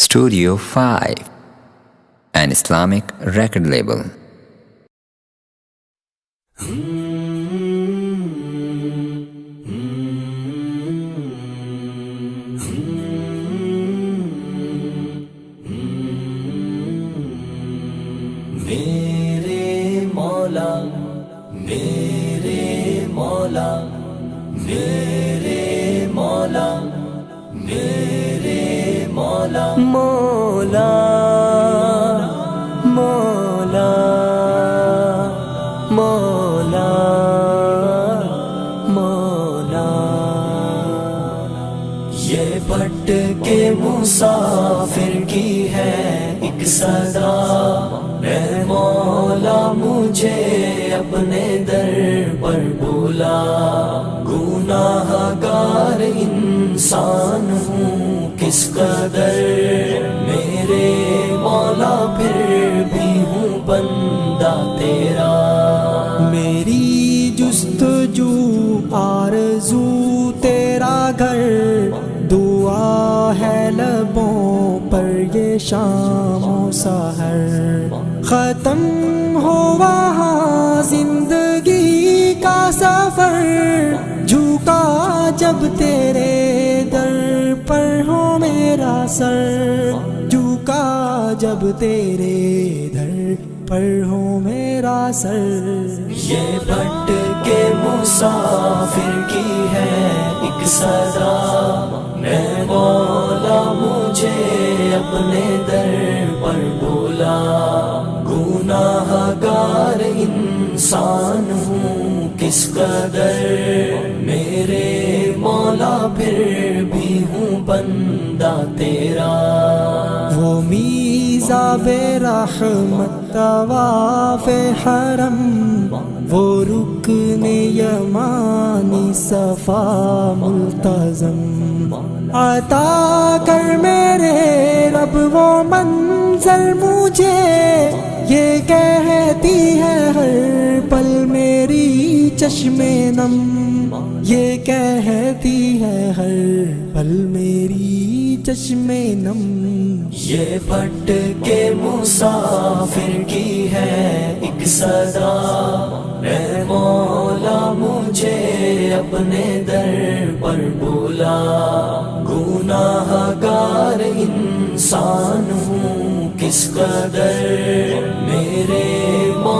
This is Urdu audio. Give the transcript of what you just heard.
Studio 5, an Islamic record label. میرے مولا میرے مولا میرے مولا میرے مولا مولا مولا مولا مولا یہ بھٹ کے مسافر کی ہے ایک صدا، اے مولا مجھے اپنے در پر بلا، گناہ گار انسان ہوں کس قدر، میرے مولا پھر بھی ہوں بندہ تیرا، میری جستجو آرزو تیرا گھر، دعا ہے لبوں پر یہ شام و سحر، ختم ہو وہاں زندگی کا سفر، جھکا جب تیرے در پر ہو میرا سر، جھکا جب تیرے در پر ہو میرا سر، یہ بھٹ کے مسافر کی ہے ایک صدا، اے مولا مجھے اپنے در پر بلا، گناہ گار انسان ہوں کس قدر، میرے مولا پھر بھی ہوں بندہ تیرا، وہ میزاب رحمت طواف حرم، وہ رکن یمانی صفا ملتزم، عطا کر میرے رب وہ منظر مجھے، یہ کہتی ہے ہر پل میری چشم نم، یہ کہتی ہے ہر پل میری چشم نم، یہ بھٹ کے مسافر کی ہے ایک صدا، اے مولا مجھے اپنے در پر بلا، گناہ گار انسان ہوں کس قدر، میرے مولا